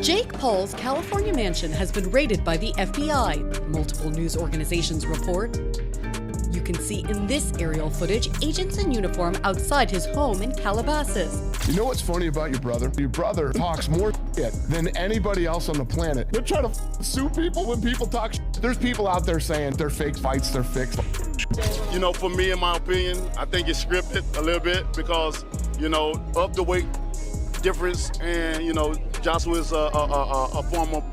Jake Paul's California mansion has been raided by the FBI, multiple news organizations report. You can see in this aerial footage agents in uniform outside his home in Calabasas. You know what's funny about your brother? Your brother talks more shit than anybody else on the planet. They're trying to sue people when people talk shit. There's people out there saying they're fake fights, they're fixed. You know, for me, in my opinion, I think it's scripted a little bit because, you know, of the weight difference, and, you know, Joshua's a former,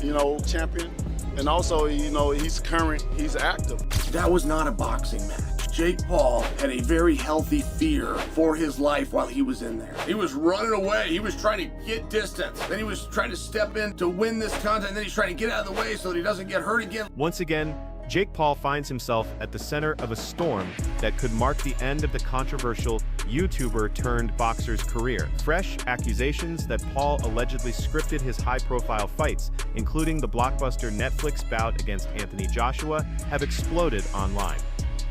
you know, champion. And also, you know, he's current, he's active. That was not a boxing match. Jake Paul had a very healthy fear for his life while he was in there. He was running away. He was trying to get distance. Then he was trying to step in to win this contest. And then he's trying to get out of the way so that he doesn't get hurt again. Once again, Jake Paul finds himself at the center of a storm that could mark the end of the controversial YouTuber-turned-boxer's career. Fresh accusations that Paul allegedly scripted his high-profile fights, including the blockbuster Netflix bout against Anthony Joshua, have exploded online,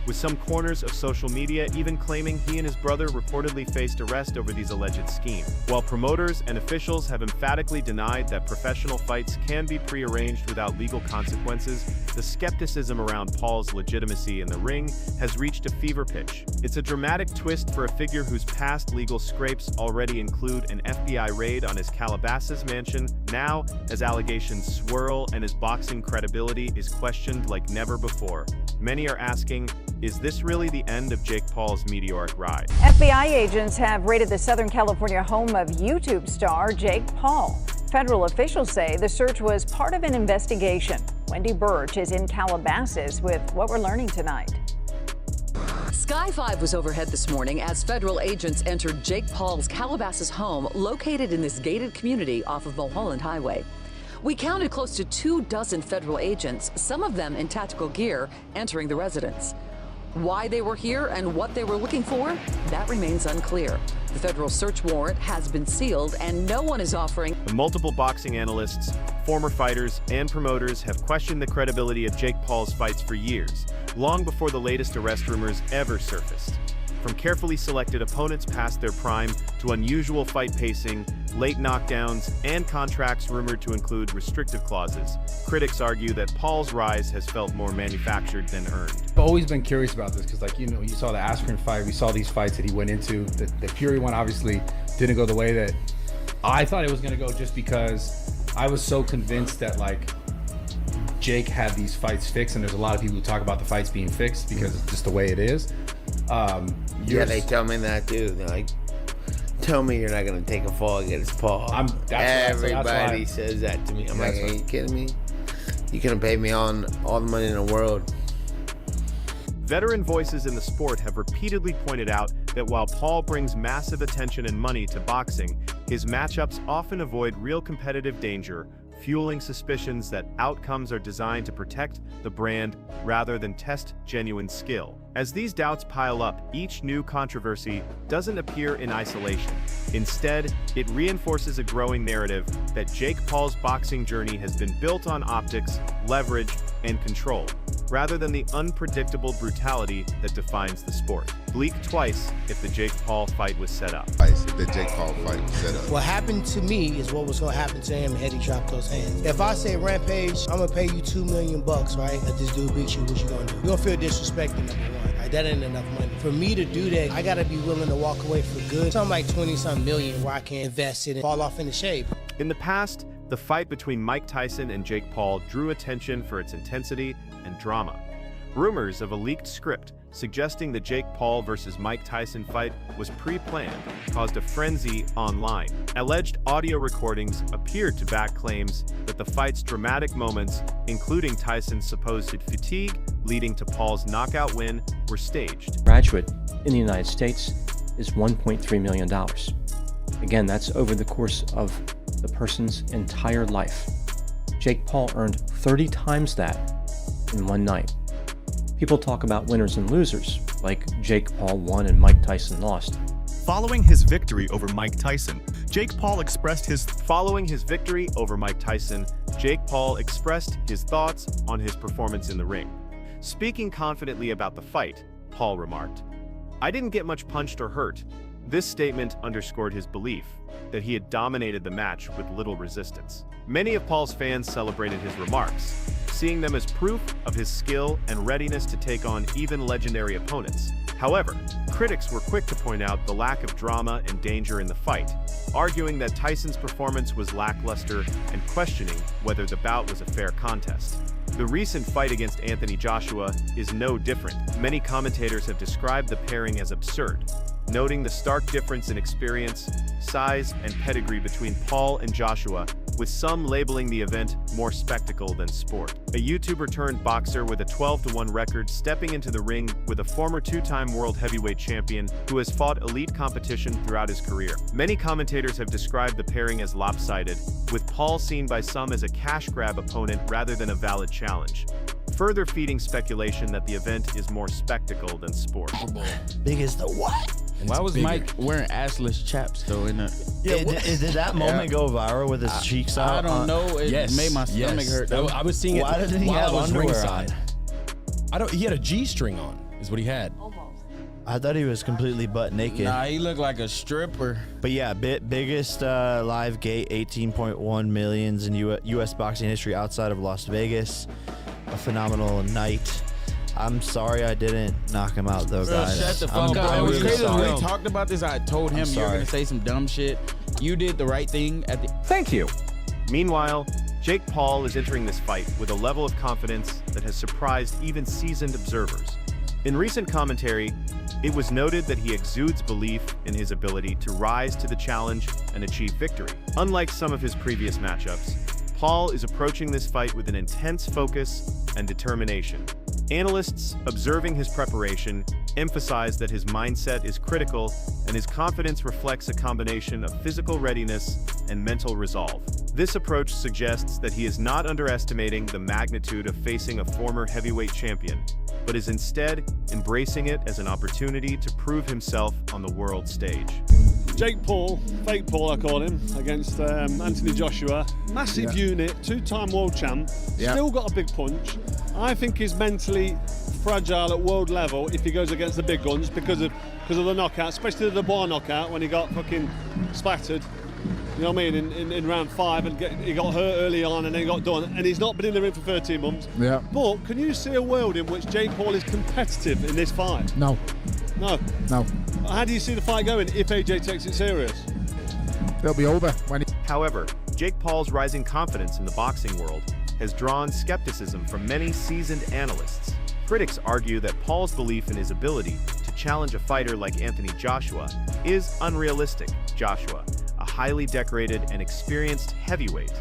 with some corners of social media even claiming he and his brother reportedly faced arrest over these alleged schemes. While promoters and officials have emphatically denied that professional fights can be prearranged without legal consequences, the skepticism around Paul's legitimacy in the ring has reached a fever pitch. It's a dramatic twist for a figure whose past legal scrapes already include an FBI raid on his Calabasas mansion, now as allegations swirl and his boxing credibility is questioned like never before. Many are asking, is this really the end of Jake Paul's meteoric rise? FBI agents have raided the Southern California home of YouTube star Jake Paul. Federal officials say the search was part of an investigation. Wendy Birch is in Calabasas with what we're learning tonight. Sky 5 was overhead this morning as federal agents entered Jake Paul's Calabasas home located in this gated community off of Mulholland Highway. We counted close to 24 federal agents, some of them in tactical gear, entering the residence. Why they were here and what they were looking for, that remains unclear. The federal search warrant has been sealed and no one is offering. Multiple boxing analysts, former fighters, and promoters have questioned the credibility of Jake Paul's fights for years, long before the latest arrest rumors ever surfaced. From carefully selected opponents past their prime to unusual fight pacing, late knockdowns, and contracts rumored to include restrictive clauses, critics argue that Paul's rise has felt more manufactured than earned. I've always been curious about this because, like, you know, you saw the Askren fight, we saw these fights that he went into. The Fury one obviously didn't go the way that I thought it was going to go, just because I was so convinced that, like, Jake had these fights fixed, and there's a lot of people who talk about the fights being fixed because it's just the way it is. Yeah, they tell me that too. They're like, tell me you're not going to take a fall against Paul. Everybody says that to me. I'm like, are you kidding me? You can pay me all the money in the world. Veteran voices in the sport have repeatedly pointed out that while Paul brings massive attention and money to boxing, his matchups often avoid real competitive danger, fueling suspicions that outcomes are designed to protect the brand rather than test genuine skill. As these doubts pile up, each new controversy doesn't appear in isolation. Instead, it reinforces a growing narrative that Jake Paul's boxing journey has been built on optics, leverage, and control, rather than the unpredictable brutality that defines the sport. Blink twice if the Jake Paul fight was set up. Twice if the Jake Paul fight was set up. What happened to me is what was going to happen to him had he dropped those hands. If I say, Rampage, I'm going to pay you $2 million, right? That this dude beats you, what you going to do? You're going to feel disrespected, number one. Right? That ain't enough money. For me to do that, I got to be willing to walk away for good. Something like 20-something million where I can invest it and fall off into shape. In the past, the fight between Mike Tyson and Jake Paul drew attention for its intensity and drama. Rumors of a leaked script suggesting the Jake Paul versus Mike Tyson fight was pre-planned caused a frenzy online. Alleged audio recordings appeared to back claims that the fight's dramatic moments, including Tyson's supposed fatigue leading to Paul's knockout win, were staged. Graduate in the United States is $1.3 million. Again, that's over the course of the person's entire life. Jake Paul earned 30 times that in one night. People talk about winners and losers, like Jake Paul won and Mike Tyson lost. Following his victory over Mike Tyson, Jake Paul expressed his thoughts on his performance in the ring. Speaking confidently about the fight, Paul remarked, "I didn't get much punched or hurt. This statement underscored his belief that he had dominated the match with little resistance. Many of Paul's fans celebrated his remarks, seeing them as proof of his skill and readiness to take on even legendary opponents. However, critics were quick to point out the lack of drama and danger in the fight, arguing that Tyson's performance was lackluster and questioning whether the bout was a fair contest. The recent fight against Anthony Joshua is no different. Many commentators have described the pairing as absurd, noting the stark difference in experience, size, and pedigree between Paul and Joshua, with some labeling the event more spectacle than sport. A YouTuber turned boxer with a 12-1 record stepping into the ring with a former two-time world heavyweight champion who has fought elite competition throughout his career. Many commentators have described the pairing as lopsided, with Paul seen by some as a cash grab opponent rather than a valid challenge, further feeding speculation that the event is more spectacle than sport. Big as the what? Why was Mike wearing assless chaps though? In did that moment go viral with his cheeks out? I don't know. It made my stomach hurt. I was seeing it. Why didn't he have underwear on? He had a G-string on, is what he had. I thought he was completely butt naked. Nah, he looked like a stripper. But yeah, biggest live gate, 18.1 millions in U.S. boxing history outside of Las Vegas. A phenomenal night. I'm sorry I didn't knock him out though, guys. Shut the fuck up. It was crazy when we talked about this. I told him you were gonna say some dumb shit. You did the right thing at the. Thank you. Meanwhile, Jake Paul is entering this fight with a level of confidence that has surprised even seasoned observers. In recent commentary, it was noted that he exudes belief in his ability to rise to the challenge and achieve victory. Unlike some of his previous matchups, Paul is approaching this fight with an intense focus and determination. Analysts observing his preparation emphasize that his mindset is critical and his confidence reflects a combination of physical readiness and mental resolve. This approach suggests that he is not underestimating the magnitude of facing a former heavyweight champion, but is instead embracing it as an opportunity to prove himself on the world stage. Jake Paul, fake Paul I call him, against Anthony Joshua. Massive unit, two-time world champ, still got a big punch. I think he's mentally fragile at world level if he goes against the big guns because of the knockout, especially the bar knockout when he got fucking splattered. You know what I mean? In round 5, and he got hurt early on and then got done, and he's not been in the ring for 13 months. Yeah. But can you see a world in which Jake Paul is competitive in this fight? No. No. No. How do you see the fight going if AJ takes it serious? It'll be over when he... However, Jake Paul's rising confidence in the boxing world has drawn skepticism from many seasoned analysts. Critics argue that Paul's belief in his ability to challenge a fighter like Anthony Joshua is unrealistic. Joshua, a highly decorated and experienced heavyweight,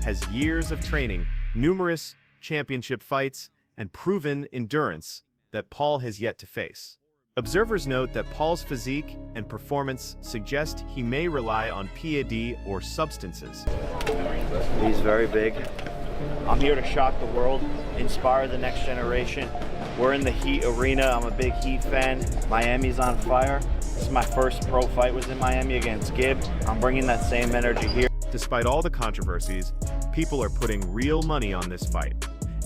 has years of training, numerous championship fights, and proven endurance that Paul has yet to face. Observers note that Paul's physique and performance suggest he may rely on PAD or substances. He's very big. I'm here to shock the world, inspire the next generation. We're in the Heat arena. I'm a big Heat fan. Miami's on fire. This is my first pro fight, was in Miami against Gibb. I'm bringing that same energy here. Despite all the controversies, people are putting real money on this fight.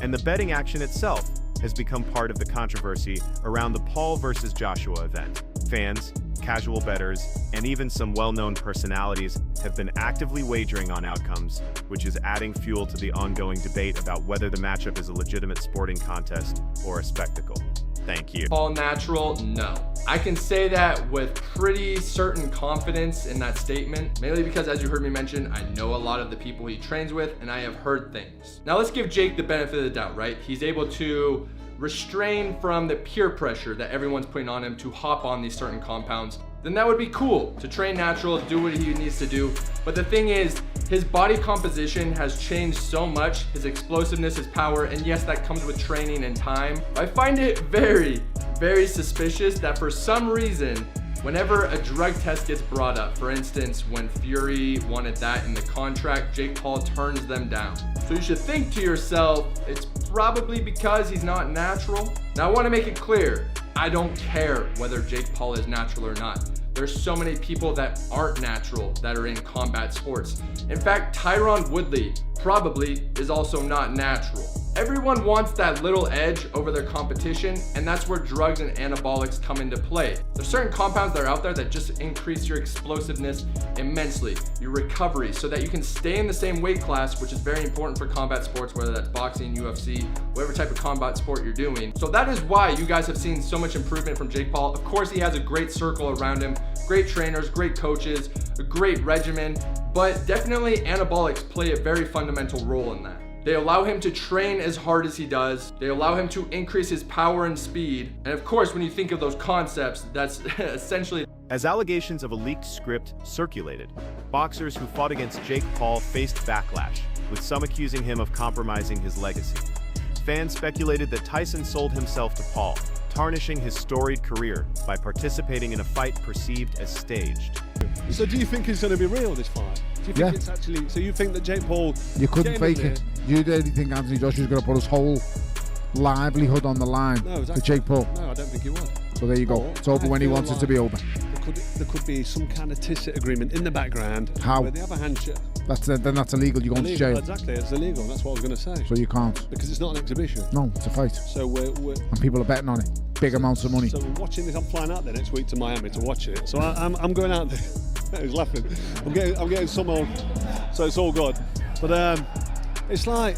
And the betting action itself has become part of the controversy around the Paul versus Joshua event. Fans, casual bettors, and even some well-known personalities have been actively wagering on outcomes, which is adding fuel to the ongoing debate about whether the matchup is a legitimate sporting contest or a spectacle. Thank you. Paul natural? No. I can say that with pretty certain confidence in that statement, mainly because, as you heard me mention, I know a lot of the people he trains with and I have heard things. Now let's give Jake the benefit of the doubt, right? He's able to restrain from the peer pressure that everyone's putting on him to hop on these certain compounds. Then that would be cool to train natural, do what he needs to do. But the thing is, his body composition has changed so much, his explosiveness, his power, and yes, that comes with training and time. I find it very, very suspicious that for some reason, whenever a drug test gets brought up, for instance, when Fury wanted that in the contract, Jake Paul turns them down. So you should think to yourself, it's probably because he's not natural. Now I want to make it clear, I don't care whether Jake Paul is natural or not. There's so many people that aren't natural that are in combat sports. In fact, Tyron Woodley probably is also not natural. Everyone wants that little edge over their competition, and that's where drugs and anabolics come into play. There's certain compounds that are out there that just increase your explosiveness immensely, your recovery, so that you can stay in the same weight class, which is very important for combat sports, whether that's boxing, UFC, whatever type of combat sport you're doing. So that is why you guys have seen so much improvement from Jake Paul. Of course, he has a great circle around him, great trainers, great coaches, a great regimen, but definitely anabolics play a very fundamental role in that. They allow him to train as hard as he does. They allow him to increase his power and speed. And of course, when you think of those concepts, that's essentially... As allegations of a leaked script circulated, boxers who fought against Jake Paul faced backlash, with some accusing him of compromising his legacy. Fans speculated that Tyson sold himself to Paul, tarnishing his storied career by participating in a fight perceived as staged. So do you think it's going to be real, this fight? Do you think it's actually... So you think that Jake Paul... You couldn't fake it. You didn't think Anthony Joshua's going to put his whole livelihood on the line with Jake Paul? No, I don't think he would. So there you go. It's over when he wants it to be over. There could be some kind of tacit agreement in the background. How? Where they have a handshake. Then that's illegal. You're going to jail. Exactly, it's illegal. That's what I was going to say. So you can't. Because it's not an exhibition. No, it's a fight. So and people are betting on it. Big amounts of money. So we're watching this. I'm flying out there next week to Miami to watch it. So I'm going out there. He's laughing. I'm getting some on. So it's all good. But it's like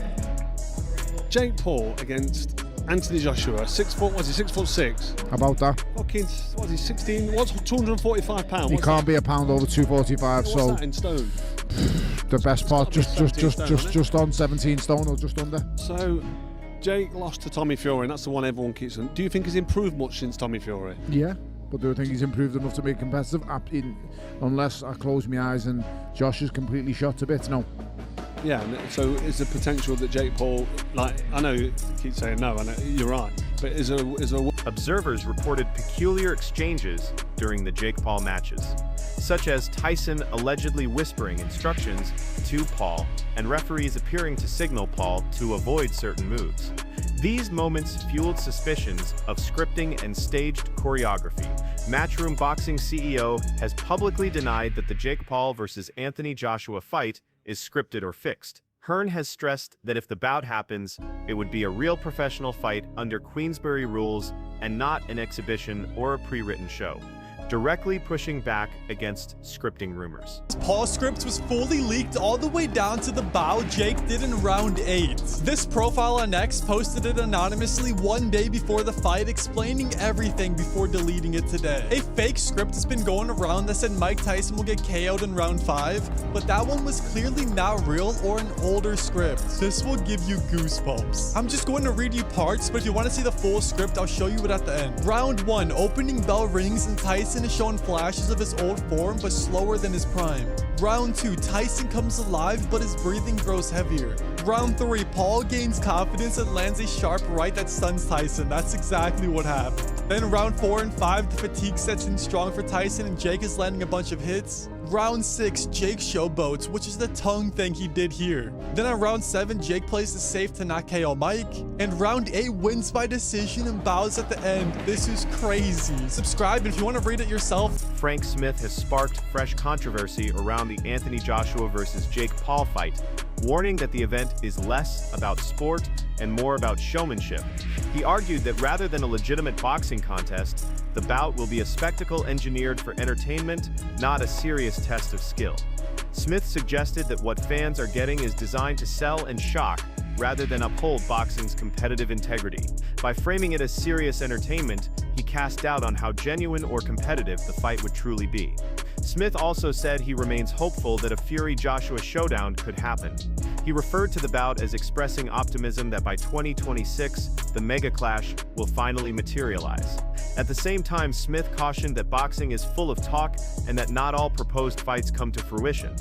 Jake Paul against Anthony Joshua, 6 foot, was he 6'6"? How about that? Fucking, what is he, 16, what's 245 pounds? He can't be a pound over 245, what's so... that in stone? The best part, just on 17 stone or just under. So, Jake lost to Tommy Fury, and that's the one everyone keeps on. Do you think he's improved much since Tommy Fury? Yeah, but do I think he's improved enough to be competitive? Unless I close my eyes and Josh is completely shot to bits, no. Yeah, so is the potential that Jake Paul, like, I know you keep saying no, I know, you're right, but is there... Observers reported peculiar exchanges during the Jake Paul matches, such as Tyson allegedly whispering instructions to Paul and referees appearing to signal Paul to avoid certain moves. These moments fueled suspicions of scripting and staged choreography. Matchroom Boxing CEO has publicly denied that the Jake Paul versus Anthony Joshua fight is scripted or fixed. Hearn has stressed that if the bout happens, it would be a real professional fight under Queensberry rules and not an exhibition or a pre-written show, directly pushing back against scripting rumors. Paul's script was fully leaked all the way down to the bout Jake did in round 8. This profile on X posted it anonymously one day before the fight, explaining everything before deleting it today. A fake script has been going around that said Mike Tyson will get KO'd in round 5, but that one was clearly not real or an older script. This will give you goosebumps. I'm just going to read you parts, but if you want to see the full script, I'll show you it at the end. Round 1, opening bell rings and Tyson is showing flashes of his old form, but slower than his prime. Round 2, Tyson comes alive, but his breathing grows heavier. Round 3, Paul gains confidence and lands a sharp right that stuns Tyson. That's exactly what happened. Then round 4 and 5, the fatigue sets in strong for Tyson and Jake is landing a bunch of hits. Round 6, Jake showboats, which is the tongue thing he did here. Then on round 7, Jake plays it safe to not KO Mike. And round 8 wins by decision and bows at the end. This is crazy. Subscribe if you want to read it yourself. Frank Smith has sparked fresh controversy around the Anthony Joshua versus Jake Paul fight, warning that the event is less about sport and more about showmanship. He argued that rather than a legitimate boxing contest, the bout will be a spectacle engineered for entertainment, not a serious test of skill. Smith suggested that what fans are getting is designed to sell and shock rather than uphold boxing's competitive integrity. By framing it as serious entertainment, he cast doubt on how genuine or competitive the fight would truly be. Smith also said he remains hopeful that a Fury-Joshua showdown could happen. He referred to the bout as expressing optimism that by 2026, the mega clash will finally materialize. At the same time, Smith cautioned that boxing is full of talk and that not all proposed fights come to fruition,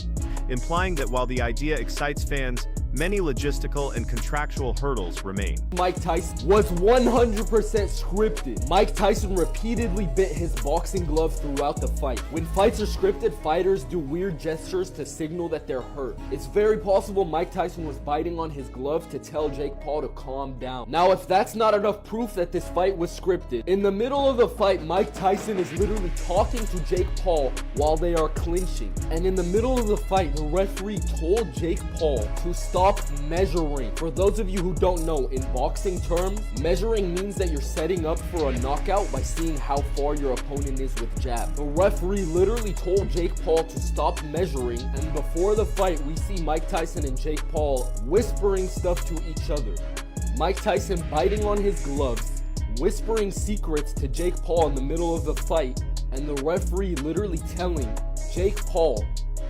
implying that while the idea excites fans, many logistical and contractual hurdles remain. Mike Tyson was 100% scripted. Mike Tyson repeatedly bit his boxing glove throughout the fight. When fights are scripted, fighters do weird gestures to signal that they're hurt. It's very possible Mike Tyson was biting on his glove to tell Jake Paul to calm down. Now, if that's not enough proof that this fight was scripted, in the middle of the fight, Mike Tyson is literally talking to Jake Paul while they are clinching. And in the middle of the fight, the referee told Jake Paul to stop stop measuring. For those of you who don't know, in boxing terms, measuring means that you're setting up for a knockout by seeing how far your opponent is with jab. The referee literally told Jake Paul to stop measuring, and before the fight, we see Mike Tyson and Jake Paul whispering stuff to each other. Mike Tyson biting on his gloves, whispering secrets to Jake Paul in the middle of the fight, and the referee literally telling Jake Paul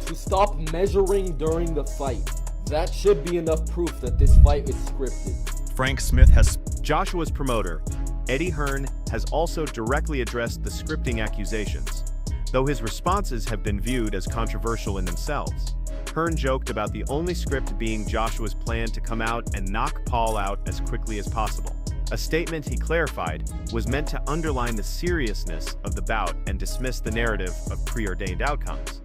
to stop measuring during the fight. That should be enough proof that this fight is scripted. Frank Smith has... Joshua's promoter, Eddie Hearn, has also directly addressed the scripting accusations, though his responses have been viewed as controversial in themselves. Hearn joked about the only script being Joshua's plan to come out and knock Paul out as quickly as possible. A statement, he clarified, was meant to underline the seriousness of the bout and dismiss the narrative of preordained outcomes.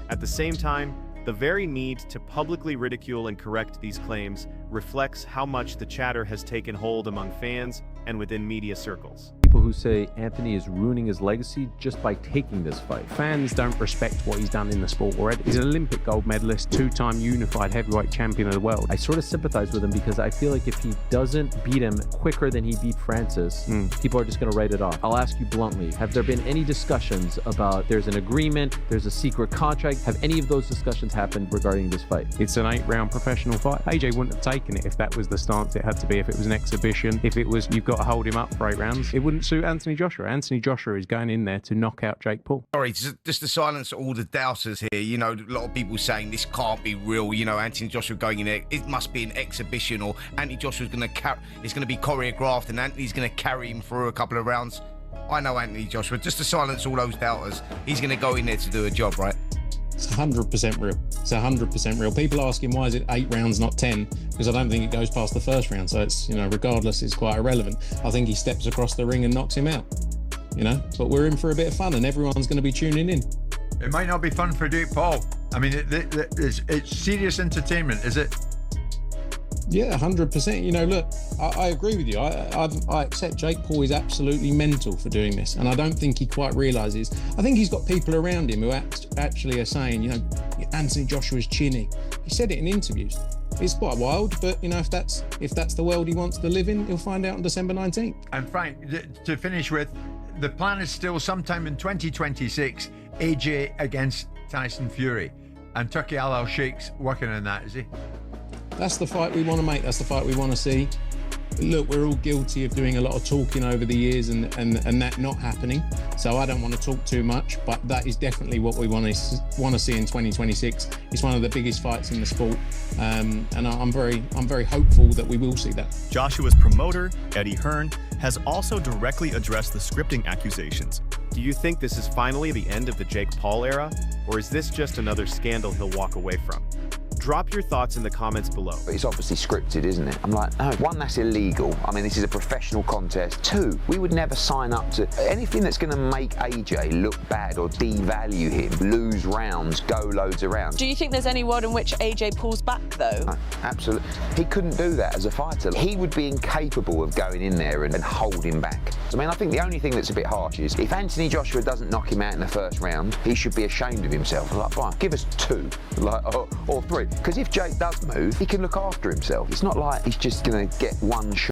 At the same time, the very need to publicly ridicule and correct these claims reflects how much the chatter has taken hold among fans and within media circles. People who say Anthony is ruining his legacy just by taking this fight. Fans don't respect what he's done in the sport already. He's an Olympic gold medalist, two-time unified heavyweight champion of the world. I sort of sympathize with him because I feel like if he doesn't beat him quicker than he beat Francis, people are just going to write it off. I'll ask you bluntly, have there been any discussions about there's an agreement, there's a secret contract? Have any of those discussions happened regarding this fight? It's an 8-round professional fight. AJ wouldn't have taken it if that was the stance it had to be, if it was an exhibition, if it was you've got to hold him up for 8 rounds. It wouldn't suit Anthony Joshua. Anthony Joshua is going in there to knock out Jake Paul. Sorry, just to silence all the doubters here. You know, a lot of people saying this can't be real. You know, Anthony Joshua going in there, it must be an exhibition, or Anthony Joshua's going to it's going to be choreographed and Anthony's going to carry him through a couple of rounds. I know Anthony Joshua. Just to silence all those doubters, he's going to go in there to do a job, right? It's 100% real. It's 100% real. People ask him why is it 8 rounds, not 10? Because I don't think it goes past the first round. So it's, you know, regardless, it's quite irrelevant. I think he steps across the ring and knocks him out. You know, but we're in for a bit of fun, and everyone's going to be tuning in. It might not be fun for Jake Paul. I mean, it's serious entertainment, is it? Yeah, 100%. You know, look, I agree with you. I accept Jake Paul is absolutely mental for doing this, and I don't think he quite realises. I think he's got people around him who actually are saying, you know, Anthony Joshua's chinny. He said it in interviews. It's quite wild, but you know, if that's the world he wants to live in, he'll find out on December 19th. And Frank, to finish with, the plan is still sometime in 2026, AJ against Tyson Fury, and Turki Al-Sheikh's working on that, is he? That's the fight we want to make. That's the fight we want to see. Look, we're all guilty of doing a lot of talking over the years and that not happening. So I don't want to talk too much, but that is definitely what we want to see in 2026. It's one of the biggest fights in the sport, and I'm very hopeful that we will see that. Joshua's promoter, Eddie Hearn, has also directly addressed the scripting accusations. Do you think this is finally the end of the Jake Paul era, or is this just another scandal he'll walk away from? Drop your thoughts in the comments below. It's obviously scripted, isn't it? I'm like, no, 1, that's illegal. I mean, this is a professional contest. 2, we would never sign up to anything that's going to make AJ look bad or devalue him, lose rounds, go loads of rounds. Do you think there's any world in which AJ pulls back, though? No, absolutely. He couldn't do that as a fighter. He would be incapable of going in there and holding back. I mean, I think the only thing that's a bit harsh is if Anthony Joshua doesn't knock him out in the first round, he should be ashamed of himself. Like, fine, give us 2, or 3. Because if Jake does move, he can look after himself. It's not like he's just going to get one shot.